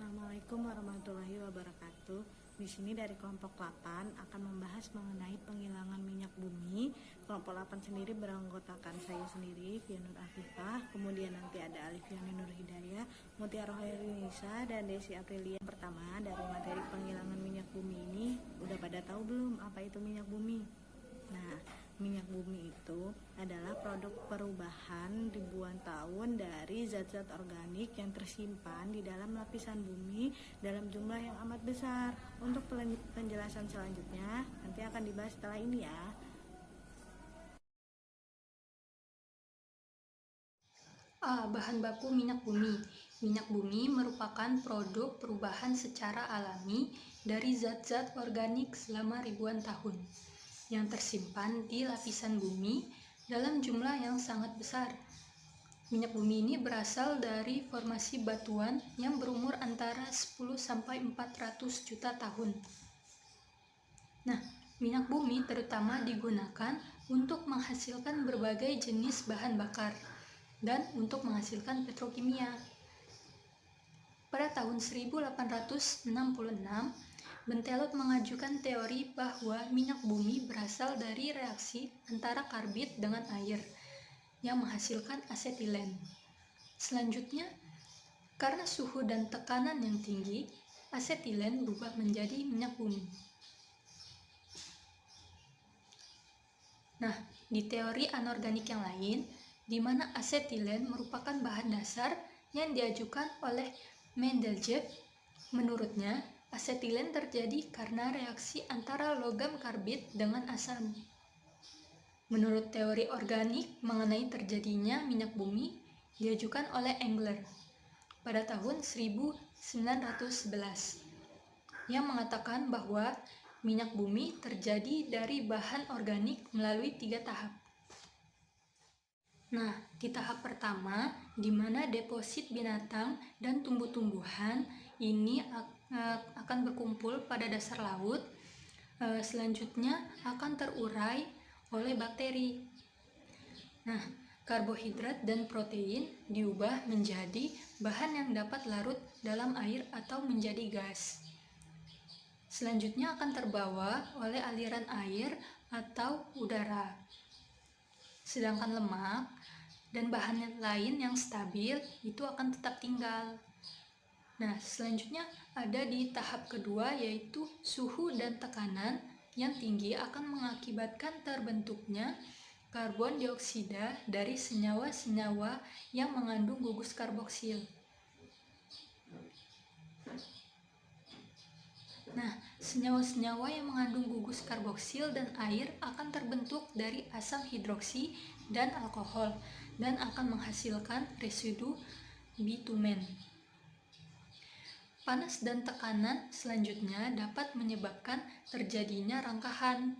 Assalamualaikum warahmatullahi wabarakatuh. Di sini dari kelompok 8 akan membahas mengenai penghilangan minyak bumi. Kelompok 8 sendiri beranggotakan saya sendiri, Fia Nur Afifah, kemudian nanti ada Alifiani Nur Hidayah, Mutiara Hoirunisa, dan Desi Aprilia. Pertama, dari materi penghilangan minyak bumi ini, udah pada tahu belum apa itu minyak bumi? Nah, minyak bumi itu adalah produk perubahan ribuan tahun dari zat-zat organik yang tersimpan di dalam lapisan bumi dalam jumlah yang amat besar. Untuk penjelasan selanjutnya nanti akan dibahas setelah ini ya. Bahan baku minyak bumi. Minyak bumi merupakan produk perubahan secara alami dari zat-zat organik selama ribuan tahun yang tersimpan di lapisan bumi dalam jumlah yang sangat besar. Minyak bumi ini berasal dari formasi batuan yang berumur antara 10-400 juta tahun. Nah, minyak bumi terutama digunakan untuk menghasilkan berbagai jenis bahan bakar dan untuk menghasilkan petrokimia. Pada tahun 1866, Bentelot mengajukan teori bahwa minyak bumi berasal dari reaksi antara karbit dengan air yang menghasilkan asetilen. Selanjutnya, karena suhu dan tekanan yang tinggi, asetilen berubah menjadi minyak bumi. Nah, di teori anorganik yang lain, di mana asetilen merupakan bahan dasar yang diajukan oleh Mendeljev, menurutnya asetilen terjadi karena reaksi antara logam karbit dengan asam. Menurut teori organik mengenai terjadinya minyak bumi diajukan oleh Engler pada tahun 1911 yang mengatakan bahwa minyak bumi terjadi dari bahan organik melalui 3 tahap. Nah, di tahap pertama, di mana deposit binatang dan tumbuh-tumbuhan ini akan berkumpul pada dasar laut, selanjutnya akan terurai oleh bakteri. Nah, karbohidrat dan protein diubah menjadi bahan yang dapat larut dalam air atau menjadi gas. Selanjutnya akan terbawa oleh aliran air atau udara. Sedangkan lemak dan bahan lain yang stabil itu akan tetap tinggal. Nah, selanjutnya ada di tahap kedua, yaitu suhu dan tekanan yang tinggi akan mengakibatkan terbentuknya karbon dioksida dari senyawa-senyawa yang mengandung gugus karboksil. Nah, senyawa-senyawa yang mengandung gugus karboksil dan air akan terbentuk dari asam hidroksi dan alkohol dan akan menghasilkan residu bitumen. Panas dan tekanan selanjutnya dapat menyebabkan terjadinya rangkahan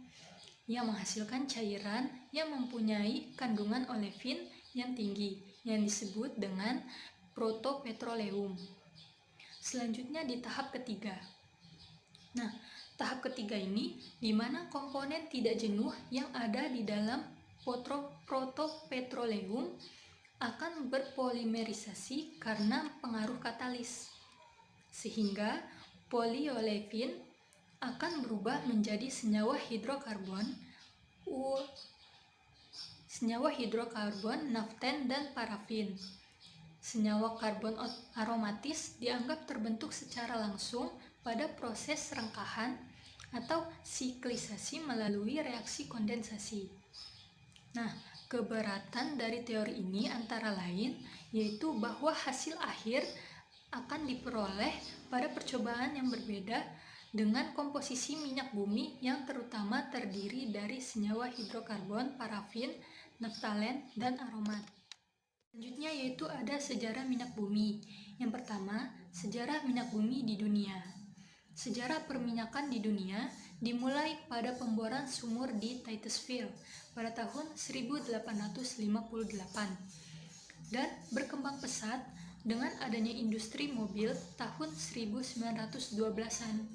yang menghasilkan cairan yang mempunyai kandungan olefin yang tinggi yang disebut dengan protopetroleum. Selanjutnya di tahap ketiga. Nah, tahap ketiga ini di mana komponen tidak jenuh yang ada di dalam protopetroleum akan berpolimerisasi karena pengaruh katalis, sehingga polyolefin akan berubah menjadi senyawa hidrokarbon, naften, dan parafin. Senyawa karbon aromatis dianggap terbentuk secara langsung pada proses rengkahan atau siklisasi melalui reaksi kondensasi. Nah, keberatan dari teori ini antara lain yaitu bahwa hasil akhir akan diperoleh pada percobaan yang berbeda dengan komposisi minyak bumi yang terutama terdiri dari senyawa hidrokarbon, parafin, naftalen, dan aromat. Selanjutnya yaitu ada sejarah minyak bumi. Yang pertama, sejarah minyak bumi di dunia. Sejarah perminyakan di dunia dimulai pada pemboran sumur di Titusville pada tahun 1858 dan berkembang pesat dengan adanya industri mobil tahun 1912-an.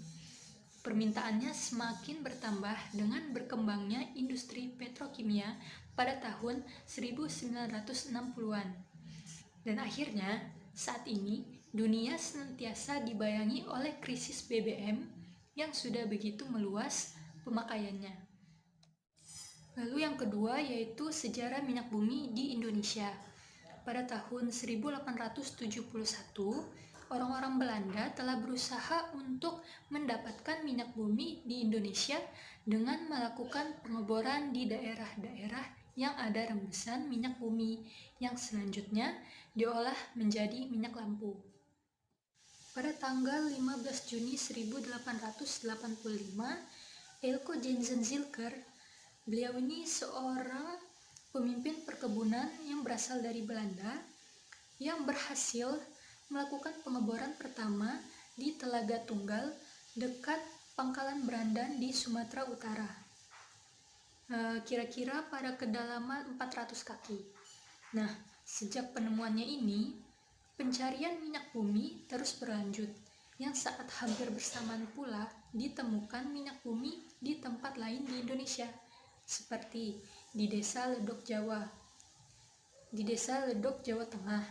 Permintaannya semakin bertambah dengan berkembangnya industri petrokimia pada tahun 1960-an. Dan akhirnya, saat ini dunia senantiasa dibayangi oleh krisis BBM yang sudah begitu meluas pemakaiannya. Lalu yang kedua yaitu sejarah minyak bumi di Indonesia. Pada tahun 1871, orang-orang Belanda telah berusaha untuk mendapatkan minyak bumi di Indonesia dengan melakukan pengeboran di daerah-daerah yang ada rembesan minyak bumi yang selanjutnya diolah menjadi minyak lampu. Pada tanggal 15 Juni 1885, Elko Jensen Zilker, beliau ini seorang pemimpin perkebunan yang berasal dari Belanda yang berhasil melakukan pengeboran pertama di Telaga Tunggal dekat Pangkalan Berandan di Sumatera Utara. Kira-kira pada kedalaman 400 kaki. Nah, sejak penemuannya ini, pencarian minyak bumi terus berlanjut, yang saat hampir bersamaan pula ditemukan minyak bumi di tempat lain di Indonesia, seperti di Desa Ledok Jawa, di Desa Ledok Jawa Tengah,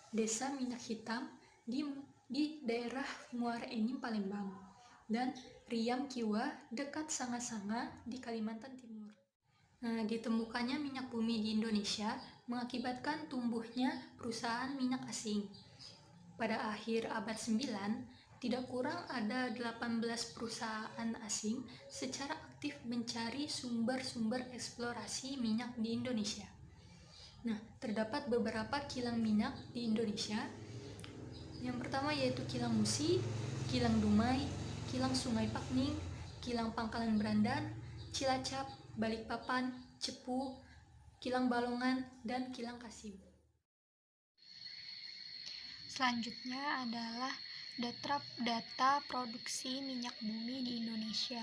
Desa Minyak Hitam di daerah Muara Enim Palembang, dan Riam Kiwa dekat Sanga-Sanga di Kalimantan Timur. Nah, ditemukannya minyak bumi di Indonesia mengakibatkan tumbuhnya perusahaan minyak asing. Pada akhir abad 9, tidak kurang ada 18 perusahaan asing secara aktif mencari sumber-sumber eksplorasi minyak di Indonesia. Nah, terdapat beberapa kilang minyak di Indonesia. Yang pertama yaitu Kilang Musi, Kilang Dumai, Kilang Sungai Pakning, Kilang Pangkalan Berandan, Cilacap, Balikpapan, Cepu, Kilang Balongan, dan Kilang Kasim. Selanjutnya adalah data produksi minyak bumi di Indonesia.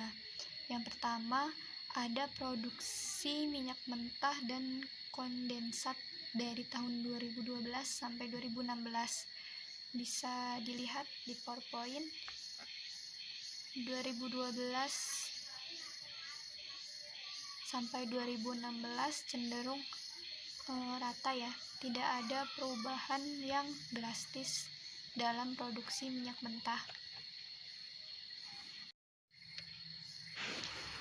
Yang pertama, ada produksi minyak mentah dan kondensat dari tahun 2012 sampai 2016. Bisa dilihat di PowerPoint. 2012 sampai 2016 cenderung rata ya, tidak ada perubahan yang drastis dalam produksi minyak mentah.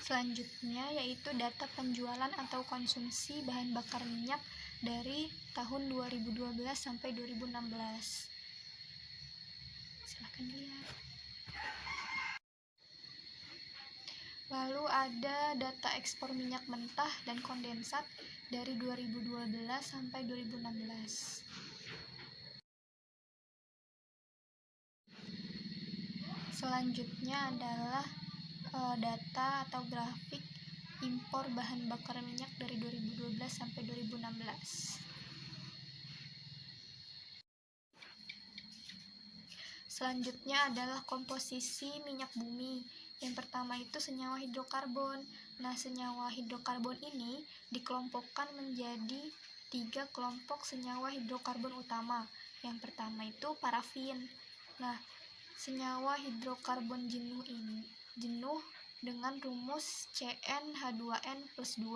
Selanjutnya yaitu data penjualan atau konsumsi bahan bakar minyak dari tahun 2012 sampai 2016. Silakan dilihat. Lalu ada data ekspor minyak mentah dan kondensat dari 2012 sampai 2016. Selanjutnya adalah data atau grafik impor bahan bakar minyak dari 2012 sampai 2016. Selanjutnya adalah komposisi minyak bumi. Yang pertama itu senyawa hidrokarbon. Nah, senyawa hidrokarbon ini dikelompokkan menjadi 3 kelompok senyawa hidrokarbon utama. Yang pertama itu parafin. Nah, senyawa hidrokarbon jenuh dengan rumus CnH2n+2.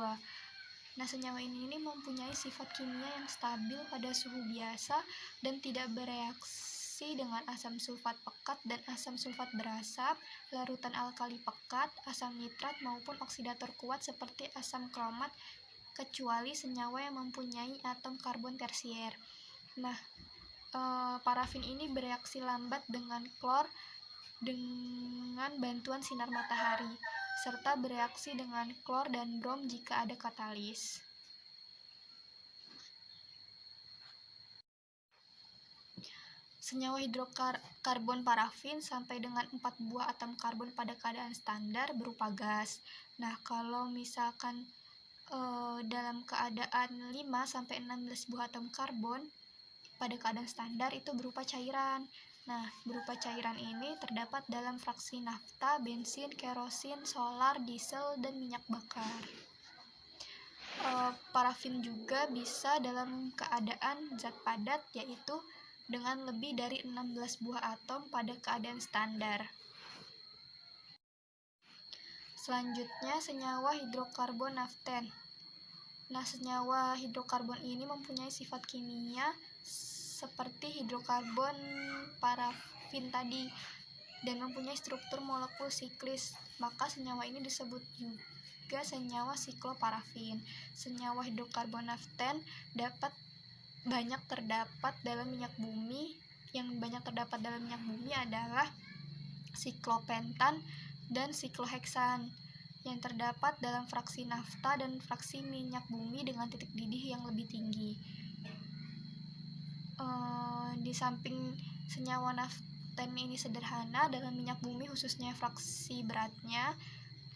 Nah, senyawa ini mempunyai sifat kimia yang stabil pada suhu biasa dan tidak bereaksi dengan asam sulfat pekat dan asam sulfat berasap, larutan alkali pekat, asam nitrat maupun oksidator kuat seperti asam kromat, kecuali senyawa yang mempunyai atom karbon tersier. Nah, parafin ini bereaksi lambat dengan klor dengan bantuan sinar matahari, serta bereaksi dengan klor dan brom jika ada katalis. Senyawa hidrokarbon parafin sampai dengan 4 buah atom karbon pada keadaan standar berupa gas. Nah, kalau misalkan dalam keadaan 5-16 buah atom karbon pada keadaan standar itu berupa cairan. Nah, berupa cairan ini terdapat dalam fraksi nafta, bensin, kerosin, solar, diesel, dan minyak bakar. Parafin juga bisa dalam keadaan zat padat, yaitu dengan lebih dari 16 buah atom pada keadaan standar. Selanjutnya, senyawa hidrokarbon naften. Nah, senyawa hidrokarbon ini mempunyai sifat kimia seperti hidrokarbon parafin tadi dan mempunyai struktur molekul siklis, maka senyawa ini disebut juga senyawa sikloparafin. Senyawa hidrokarbon naften banyak terdapat dalam minyak bumi. Yang banyak terdapat dalam minyak bumi adalah siklopentan dan sikloheksan yang terdapat dalam fraksi nafta dan fraksi minyak bumi dengan titik didih yang lebih tinggi. Di samping senyawa naften ini sederhana, dalam minyak bumi khususnya fraksi beratnya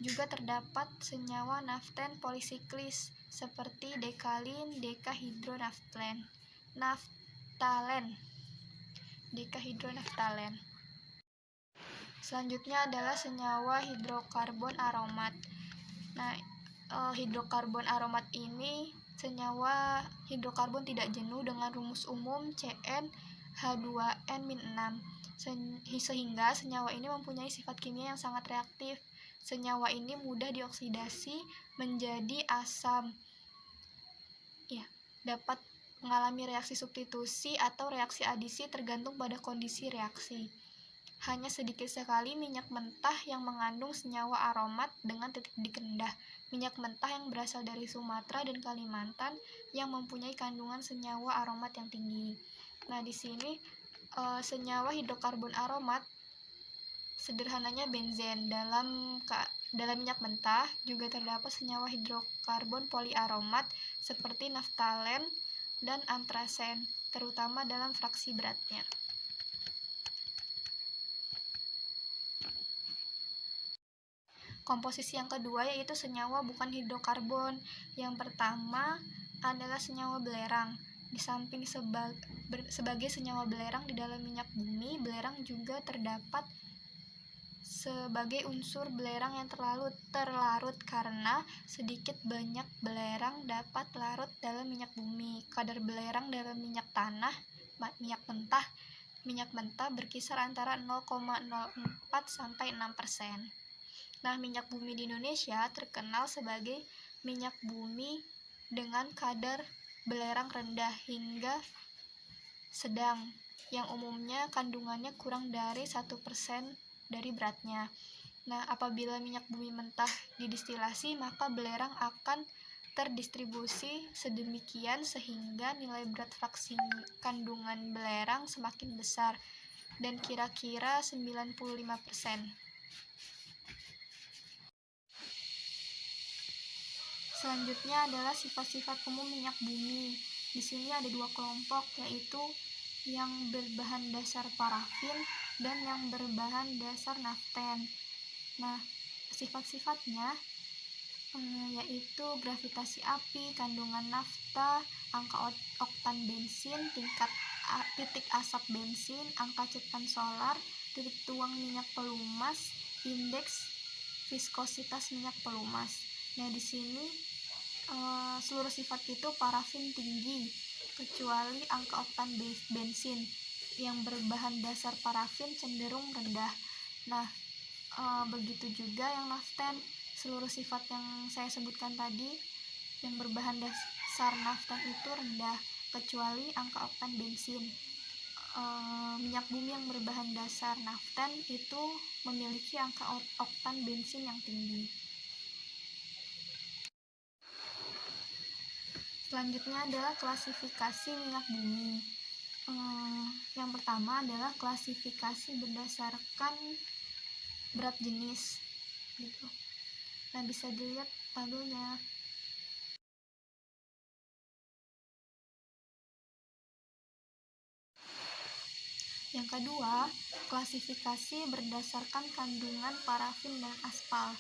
juga terdapat senyawa naften polisiklis seperti dekalin, dekahidronaftalen, dekahidronaftalen. Selanjutnya adalah senyawa hidrokarbon aromat. Nah, hidrokarbon aromat ini senyawa hidrokarbon tidak jenuh dengan rumus umum CnH2n-6, sehingga senyawa ini mempunyai sifat kimia yang sangat reaktif. Senyawa ini mudah dioksidasi menjadi asam. Dapat mengalami reaksi substitusi atau reaksi adisi tergantung pada kondisi reaksi. Hanya sedikit sekali minyak mentah yang mengandung senyawa aromat dengan titik didih rendah. Minyak mentah yang berasal dari Sumatera dan Kalimantan yang mempunyai kandungan senyawa aromat yang tinggi. Nah, di sini senyawa hidrokarbon aromat sederhananya benzen. Dalam minyak mentah juga terdapat senyawa hidrokarbon poliaromat seperti naftalen dan antrasen, terutama dalam fraksi beratnya. Komposisi yang kedua yaitu senyawa bukan hidrokarbon. Yang pertama adalah senyawa belerang. Di samping sebagai senyawa belerang di dalam minyak bumi, belerang juga terdapat sebagai unsur belerang yang terlarut karena sedikit banyak belerang dapat larut dalam minyak bumi. Kadar belerang dalam minyak mentah berkisar antara 0,04 sampai 6%. Nah, minyak bumi di Indonesia terkenal sebagai minyak bumi dengan kadar belerang rendah hingga sedang, yang umumnya kandungannya kurang dari 1% dari beratnya. Nah, apabila minyak bumi mentah didistilasi, maka belerang akan terdistribusi sedemikian sehingga nilai berat fraksi kandungan belerang semakin besar dan kira-kira 95%. Selanjutnya adalah sifat-sifat umum minyak bumi. Di sini ada dua kelompok, yaitu yang berbahan dasar parafin dan yang berbahan dasar naften. Nah, sifat-sifatnya yaitu gravitasi api, kandungan nafta, angka oktan bensin, titik asap bensin, angka cetan solar, titik tuang minyak pelumas, indeks viskositas minyak pelumas. Nah, di sini seluruh sifat itu parafin tinggi kecuali angka oktan bensin yang berbahan dasar parafin cenderung rendah. Nah, begitu juga yang naften, seluruh sifat yang saya sebutkan tadi yang berbahan dasar naften itu rendah kecuali angka oktan bensin. Minyak bumi yang berbahan dasar naften itu memiliki angka oktan bensin yang tinggi. Selanjutnya adalah klasifikasi minyak bumi. Yang pertama adalah klasifikasi berdasarkan berat jenis, gitu. Nah, bisa dilihat tabelnya. Yang kedua, klasifikasi berdasarkan kandungan parafin dan aspal.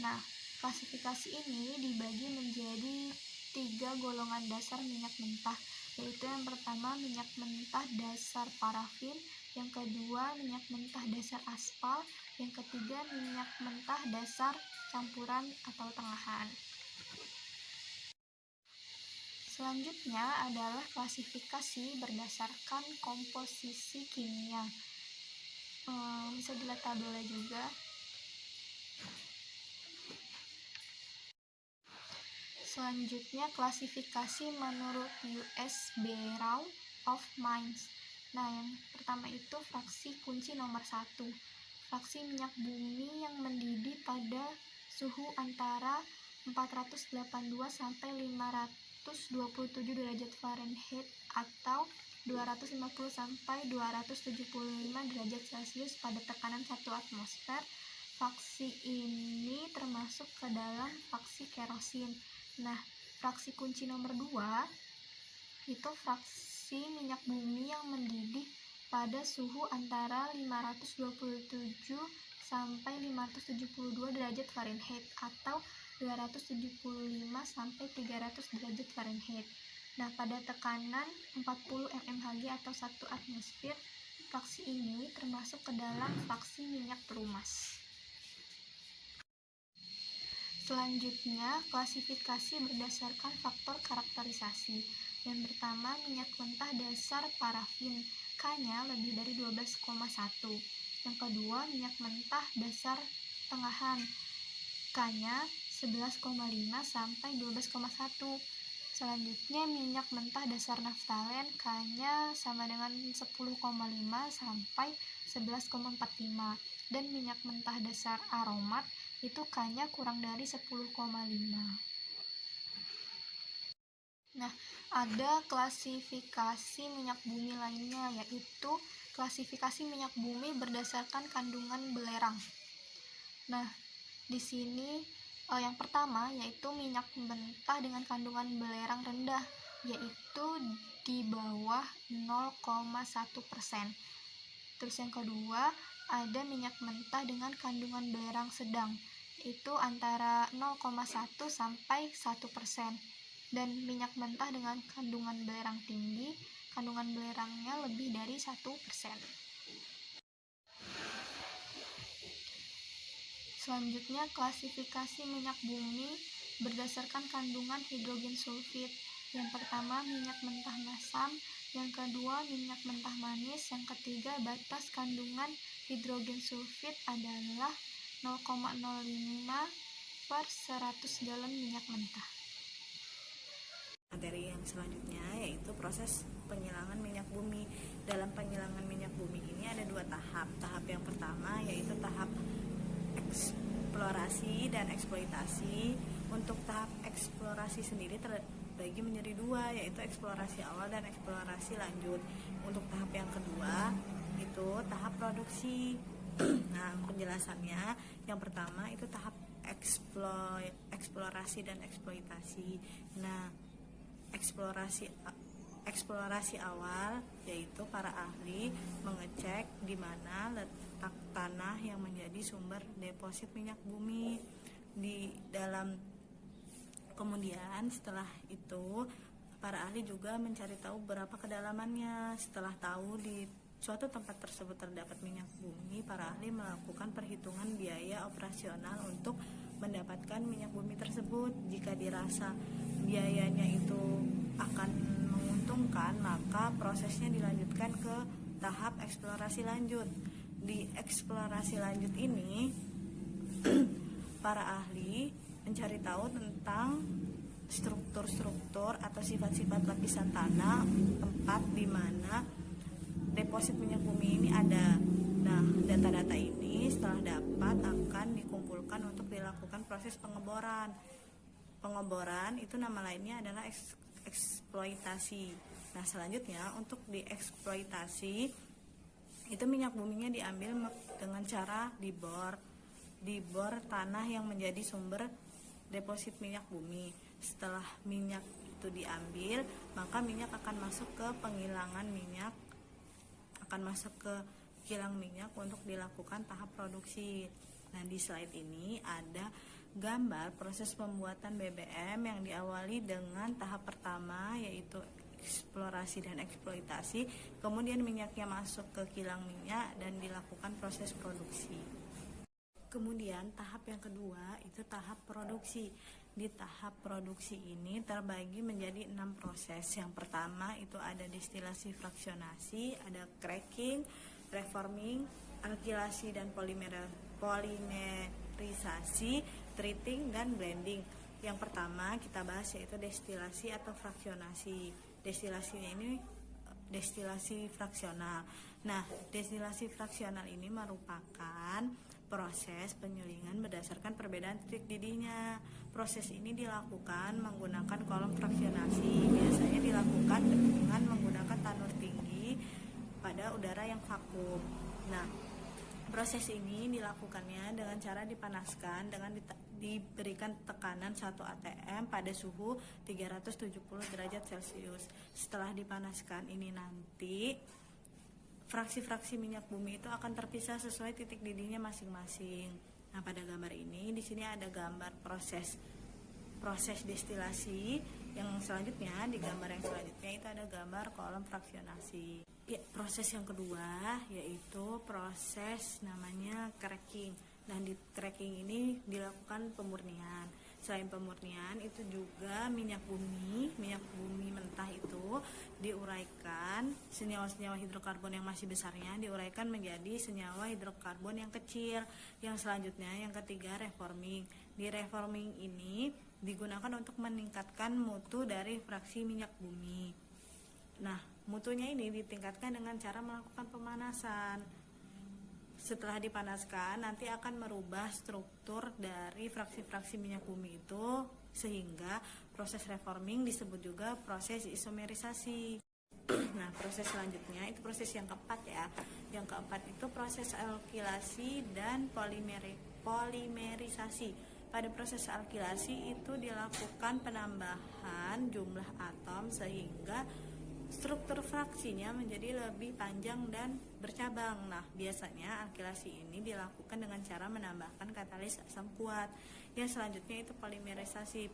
Nah, klasifikasi ini dibagi menjadi 3 golongan dasar minyak mentah, yaitu yang pertama minyak mentah dasar parafin, yang kedua minyak mentah dasar aspal, yang ketiga minyak mentah dasar campuran atau tengahan. Selanjutnya adalah klasifikasi berdasarkan komposisi kimia. Bisa dilihat tabelnya juga. Selanjutnya klasifikasi menurut US Brown of minds. Nah, yang pertama itu fraksi kunci nomor 1. Fraksi minyak bumi yang mendidih pada suhu antara 482 sampai 527 derajat Fahrenheit atau 250 sampai 275 derajat Celcius pada tekanan 1 atmosfer. Fraksi ini termasuk ke dalam fraksi kerosin. Nah, fraksi kunci nomor 2 itu fraksi minyak bumi yang mendidih pada suhu antara 527 sampai 572 derajat Fahrenheit atau 275 sampai 300 derajat Fahrenheit. Nah, pada tekanan 40 mmHg atau 1 atmosfer, fraksi ini termasuk ke dalam fraksi minyak perumas. Selanjutnya, klasifikasi berdasarkan faktor karakterisasi. Yang pertama, minyak mentah dasar parafin, K-nya lebih dari 12,1. Yang kedua, minyak mentah dasar tengahan, K-nya 11,5 sampai 12,1. Selanjutnya, minyak mentah dasar naftalen, K-nya sama dengan 10,5 sampai 11,45. Dan minyak mentah dasar aromat itu K-nya kurang dari 10,5. Nah, ada klasifikasi minyak bumi lainnya, yaitu klasifikasi minyak bumi berdasarkan kandungan belerang. Nah, di sini yang pertama yaitu minyak mentah dengan kandungan belerang rendah, yaitu di bawah 0,1%. Terus yang kedua, ada minyak mentah dengan kandungan belerang sedang, itu antara 0,1 sampai 1%. Dan minyak mentah dengan kandungan belerang tinggi, kandungan belerangnya lebih dari 1%. Selanjutnya, klasifikasi minyak bumi berdasarkan kandungan hidrogen sulfid. Yang pertama, minyak mentah masam. Yang kedua, minyak mentah manis. Yang ketiga, batas kandungan hidrogen sulfid adalah 0,05 per 100 galon minyak mentah. Materi yang selanjutnya yaitu proses penyilangan minyak bumi. Dalam penyilangan minyak bumi ini ada 2 tahap. Tahap yang pertama yaitu tahap eksplorasi dan eksploitasi. Untuk tahap eksplorasi sendiri terbagi menjadi 2, yaitu eksplorasi awal dan eksplorasi lanjut. Untuk tahap yang kedua itu tahap produksi. Nah, penjelasannya yang pertama itu tahap eksplorasi dan eksploitasi. Nah, eksplorasi awal yaitu para ahli mengecek di mana letak tanah yang menjadi sumber deposit minyak bumi di dalam. Kemudian setelah itu para ahli juga mencari tahu berapa kedalamannya. Setelah tahu di suatu tempat tersebut terdapat minyak bumi, para ahli melakukan perhitungan biaya operasional untuk mendapatkan minyak bumi tersebut. Jika dirasa biayanya itu akan menguntungkan, maka prosesnya dilanjutkan ke tahap eksplorasi lanjut. Di eksplorasi lanjut ini para ahli mencari tahu tentang struktur-struktur atau sifat-sifat lapisan tanah tempat di mana deposit minyak bumi ini ada. Nah, data-data ini setelah dapat akan dikumpulkan untuk dilakukan proses pengeboran. Pengeboran itu nama lainnya adalah eksploitasi. Nah, selanjutnya untuk dieksploitasi itu minyak buminya diambil dengan cara dibor tanah yang menjadi sumber deposit minyak bumi. Setelah minyak itu diambil, maka minyak akan masuk ke penggilangan minyak, kilang minyak untuk dilakukan tahap produksi. Nah, di slide ini ada gambar proses pembuatan BBM yang diawali dengan tahap pertama yaitu eksplorasi dan eksploitasi, kemudian minyaknya masuk ke kilang minyak dan dilakukan proses produksi. Kemudian tahap yang kedua itu tahap produksi. Di tahap produksi ini terbagi menjadi 6 proses. Yang pertama itu ada destilasi fraksionasi, ada cracking, reforming, alkilasi dan polimerisasi, treating dan blending. Yang pertama kita bahas yaitu destilasi atau fraksionasi. Destilasi destilasi fraksional. Nah, destilasi fraksional ini merupakan proses penyulingan berdasarkan perbedaan titik didihnya. Proses ini dilakukan menggunakan kolom fraksionasi. Biasanya dilakukan dengan menggunakan tanur tinggi pada udara yang vakum. Nah, proses ini dilakukannya dengan cara dipanaskan dengan diberikan tekanan 1 atm pada suhu 370 derajat Celcius. Setelah dipanaskan ini nanti fraksi-fraksi minyak bumi itu akan terpisah sesuai titik didihnya masing-masing. Nah, pada gambar ini di sini ada gambar proses destilasi. Yang selanjutnya, di gambar yang selanjutnya itu ada gambar kolom fraksionasi. Ya, proses yang kedua yaitu proses namanya cracking. Dan di cracking ini dilakukan pemurnian. Selain pemurnian, itu juga minyak bumi mentah itu diuraikan, senyawa-senyawa hidrokarbon yang masih besarnya diuraikan menjadi senyawa hidrokarbon yang kecil. Yang selanjutnya, yang ketiga, reforming. Di reforming ini digunakan untuk meningkatkan mutu dari fraksi minyak bumi. Nah, mutunya ini ditingkatkan dengan cara melakukan pemanasan. Setelah dipanaskan, nanti akan merubah struktur dari fraksi-fraksi minyak bumi itu, sehingga proses reforming disebut juga proses isomerisasi. Nah, proses selanjutnya itu proses yang keempat ya. Yang keempat itu proses alkilasi dan polimerisasi. Pada proses alkilasi itu dilakukan penambahan jumlah atom sehingga struktur fraksinya menjadi lebih panjang dan bercabang. Nah, biasanya alkilasi ini dilakukan dengan cara menambahkan katalis asam kuat. Yang selanjutnya itu polimerisasi.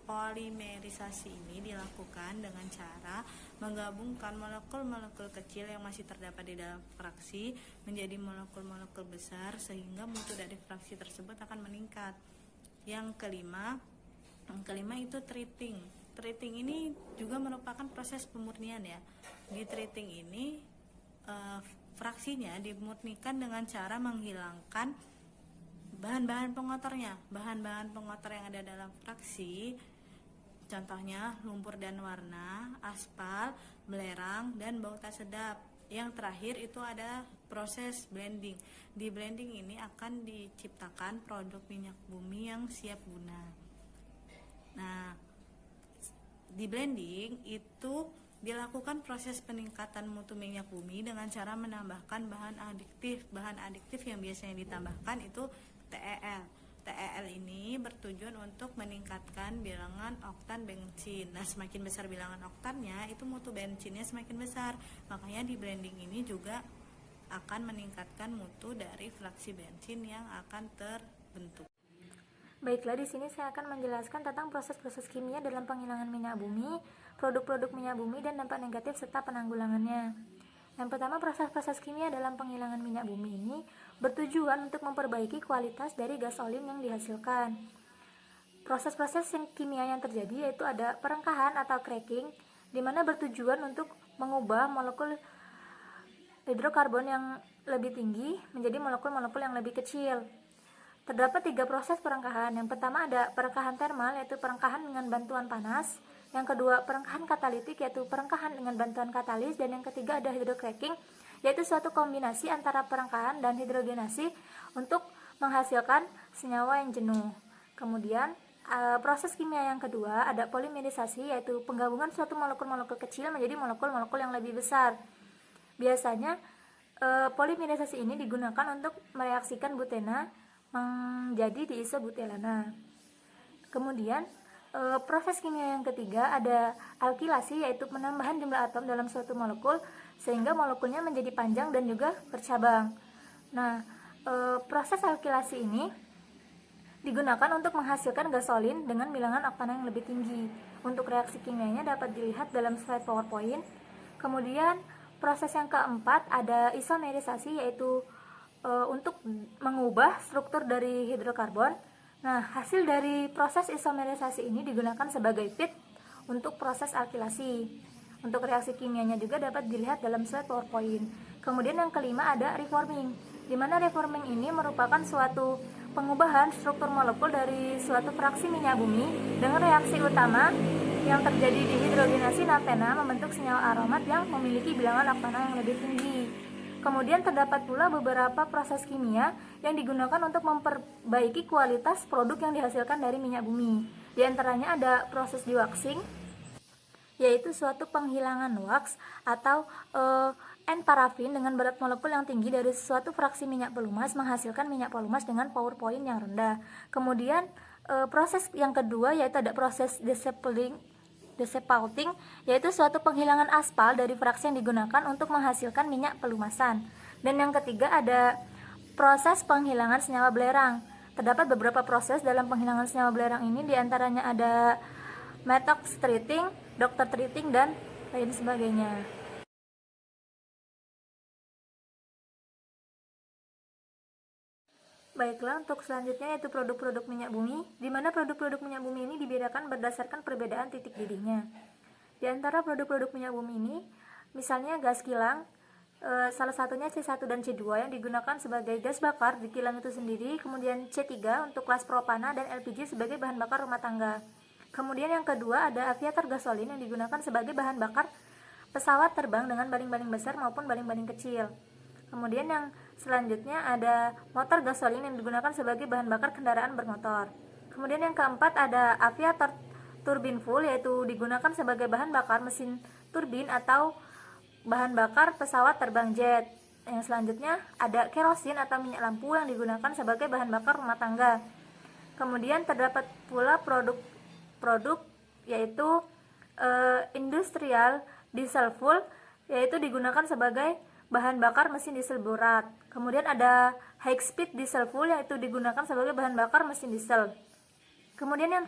Polimerisasi ini dilakukan dengan cara menggabungkan molekul-molekul kecil yang masih terdapat di dalam fraksi menjadi molekul-molekul besar sehingga mutu dari fraksi tersebut akan meningkat. Yang kelima itu treating. Treating ini juga merupakan proses pemurnian ya. Di treating ini fraksinya dimurnikan dengan cara menghilangkan bahan-bahan pengotornya. Bahan-bahan pengotor yang ada dalam fraksi, contohnya lumpur dan warna, aspal, belerang, dan bau tak sedap. Yang terakhir itu ada proses blending. Di blending ini akan diciptakan produk minyak bumi yang siap guna. Nah, di blending itu dilakukan proses peningkatan mutu minyak bumi dengan cara menambahkan bahan adiktif. Bahan adiktif yang biasanya ditambahkan itu TEL. TEL ini bertujuan untuk meningkatkan bilangan oktan bensin. Nah, semakin besar bilangan oktannya, itu mutu bensinnya semakin besar. Makanya di blending ini juga akan meningkatkan mutu dari fraksi bensin yang akan terbentuk. Baiklah, di sini saya akan menjelaskan tentang proses-proses kimia dalam penghilangan minyak bumi, produk-produk minyak bumi, dan dampak negatif serta penanggulangannya. Yang pertama, proses-proses kimia dalam penghilangan minyak bumi ini bertujuan untuk memperbaiki kualitas dari gas olin yang dihasilkan. Proses-proses kimia yang terjadi yaitu ada perengkahan atau cracking, di mana bertujuan untuk mengubah molekul hidrokarbon yang lebih tinggi menjadi molekul-molekul yang lebih kecil. Terdapat 3 proses perengkahan. Yang pertama ada perengkahan termal, yaitu perengkahan dengan bantuan panas. Yang kedua, perengkahan katalitik, yaitu perengkahan dengan bantuan katalis. Dan yang ketiga ada hydrocracking, yaitu suatu kombinasi antara perengkahan dan hidrogenasi untuk menghasilkan senyawa yang jenuh. Kemudian proses kimia yang kedua ada polimerisasi, yaitu penggabungan suatu molekul-molekul kecil menjadi molekul-molekul yang lebih besar. Biasanya polimerisasi ini digunakan untuk mereaksikan butena menjadi diisobutelana. Kemudian proses kimia yang ketiga ada alkilasi, yaitu penambahan jumlah atom dalam suatu molekul sehingga molekulnya menjadi panjang dan juga bercabang. Nah, proses alkilasi ini digunakan untuk menghasilkan gasolin dengan bilangan oktan yang lebih tinggi. Untuk reaksi kimianya dapat dilihat dalam slide PowerPoint. Kemudian proses yang keempat ada isomerisasi, yaitu untuk mengubah struktur dari hidrokarbon. Nah, hasil dari proses isomerisasi ini digunakan sebagai feed untuk proses alkilasi. Untuk reaksi kimianya juga dapat dilihat dalam slide PowerPoint. Kemudian yang kelima ada reforming, di mana reforming ini merupakan suatu pengubahan struktur molekul dari suatu fraksi minyak bumi dengan reaksi utama yang terjadi di hidrogenasi naphtena membentuk senyawa aromat yang memiliki bilangan oktana yang lebih tinggi. Kemudian terdapat pula beberapa proses kimia yang digunakan untuk memperbaiki kualitas produk yang dihasilkan dari minyak bumi. Di antaranya ada proses dewaxing, yaitu suatu penghilangan wax atau N-parafin dengan berat molekul yang tinggi dari suatu fraksi minyak pelumas menghasilkan minyak pelumas dengan power point yang rendah. Kemudian proses yang kedua yaitu ada proses desepalting, yaitu suatu penghilangan aspal dari fraksi yang digunakan untuk menghasilkan minyak pelumasan. Dan yang ketiga ada proses penghilangan senyawa belerang. Terdapat beberapa proses dalam penghilangan senyawa belerang ini, diantaranya ada methox treating, doctor treating, dan lain sebagainya. Baiklah, untuk selanjutnya yaitu produk-produk minyak bumi, di mana produk-produk minyak bumi ini dibedakan berdasarkan perbedaan titik didihnya. Di antara produk-produk minyak bumi ini, misalnya gas kilang, salah satunya C1 dan C2 yang digunakan sebagai gas bakar di kilang itu sendiri, kemudian C3 untuk kelas propana dan LPG sebagai bahan bakar rumah tangga. Kemudian yang kedua ada aviator gasolin yang digunakan sebagai bahan bakar pesawat terbang dengan baling-baling besar maupun baling-baling kecil. Kemudian yang selanjutnya ada motor gasolin yang digunakan sebagai bahan bakar kendaraan bermotor. Kemudian yang keempat ada aviator turbin fuel, yaitu digunakan sebagai bahan bakar mesin turbin atau bahan bakar pesawat terbang jet. Yang selanjutnya ada kerosin atau minyak lampu yang digunakan sebagai bahan bakar rumah tangga. Kemudian terdapat pula produk yaitu industrial diesel fuel, yaitu digunakan sebagai bahan bakar mesin diesel berat. Kemudian ada high speed diesel fuel, yaitu digunakan sebagai bahan bakar mesin diesel. Kemudian yang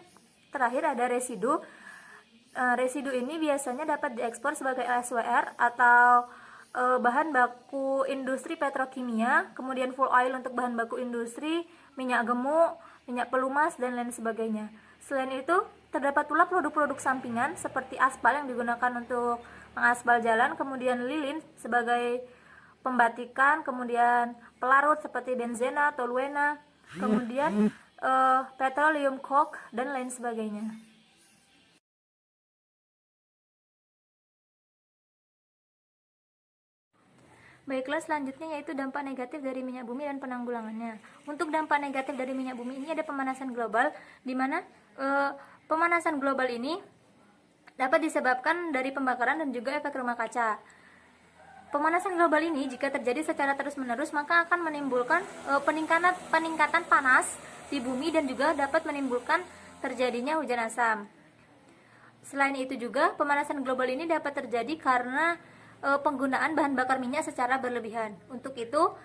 terakhir ada residu. Residu ini biasanya dapat diekspor sebagai LSWR atau bahan baku industri petrokimia, kemudian fuel oil untuk bahan baku industri, minyak gemuk, minyak pelumas, dan lain sebagainya. Selain itu, terdapat pula produk-produk sampingan seperti aspal yang digunakan untuk mengaspal jalan, kemudian lilin sebagai pembatikan, kemudian pelarut seperti benzena, toluena, kemudian petroleum coke, dan lain sebagainya. Baiklah, selanjutnya yaitu dampak negatif dari minyak bumi dan penanggulangannya. Untuk dampak negatif dari minyak bumi ini ada pemanasan global, di mana pemanasan global ini dapat disebabkan dari pembakaran dan juga efek rumah kaca. Pemanasan global ini jika terjadi secara terus-menerus maka akan menimbulkan peningkatan panas di bumi dan juga dapat menimbulkan terjadinya hujan asam. Selain itu juga pemanasan global ini dapat terjadi karena penggunaan bahan bakar minyak secara berlebihan. Untuk itu,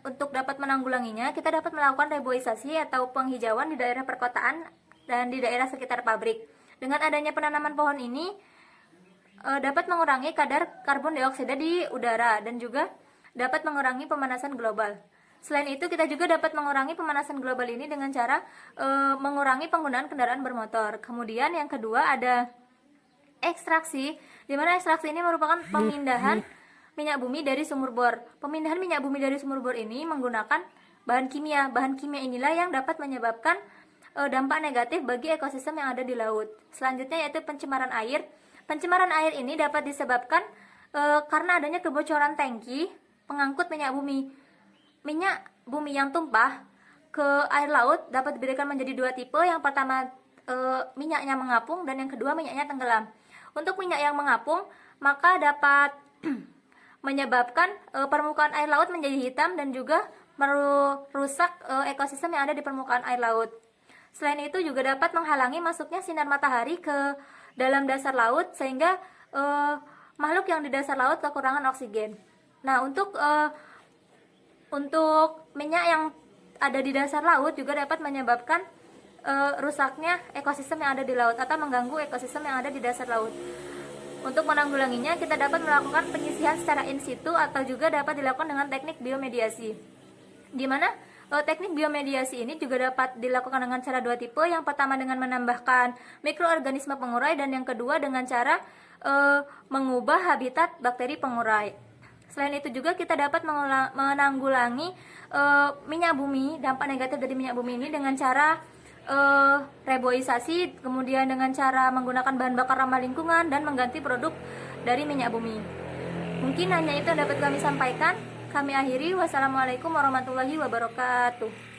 untuk dapat menanggulanginya, kita dapat melakukan reboisasi atau penghijauan di daerah perkotaan dan di daerah sekitar pabrik. Dengan adanya penanaman pohon ini dapat mengurangi kadar karbon dioksida di udara dan juga dapat mengurangi pemanasan global. Selain itu, kita juga dapat mengurangi pemanasan global ini dengan cara mengurangi penggunaan kendaraan bermotor. Kemudian yang kedua ada ekstraksi, di mana ekstraksi ini merupakan pemindahan minyak bumi dari sumur bor. Pemindahan minyak bumi dari sumur bor ini menggunakan bahan kimia. Bahan kimia inilah yang dapat menyebabkan dampak negatif bagi ekosistem yang ada di laut. Selanjutnya yaitu pencemaran air. Pencemaran air ini dapat disebabkan karena adanya kebocoran tangki pengangkut minyak bumi. Minyak bumi yang tumpah ke air laut dapat dibedakan menjadi dua tipe. Yang pertama minyaknya mengapung dan yang kedua minyaknya tenggelam. Untuk minyak yang mengapung maka dapat menyebabkan permukaan air laut menjadi hitam dan juga merusak ekosistem yang ada di permukaan air laut. Selain itu juga dapat menghalangi masuknya sinar matahari ke dalam dasar laut sehingga makhluk yang di dasar laut kekurangan oksigen. Nah, untuk minyak yang ada di dasar laut juga dapat menyebabkan rusaknya ekosistem yang ada di laut atau mengganggu ekosistem yang ada di dasar laut. Untuk menanggulanginya, kita dapat melakukan penyisihan secara in situ atau juga dapat dilakukan dengan teknik biomediasi. Di mana teknik biomediasi ini juga dapat dilakukan dengan cara dua tipe. Yang pertama dengan menambahkan mikroorganisme pengurai dan yang kedua dengan cara mengubah habitat bakteri pengurai. Selain itu juga kita dapat menanggulangi minyak bumi, dampak negatif dari minyak bumi ini dengan cara reboisasi, kemudian dengan cara menggunakan bahan bakar ramah lingkungan dan mengganti produk dari minyak bumi. Mungkin hanya itu yang dapat kami sampaikan. Kami akhiri. Wassalamualaikum warahmatullahi wabarakatuh.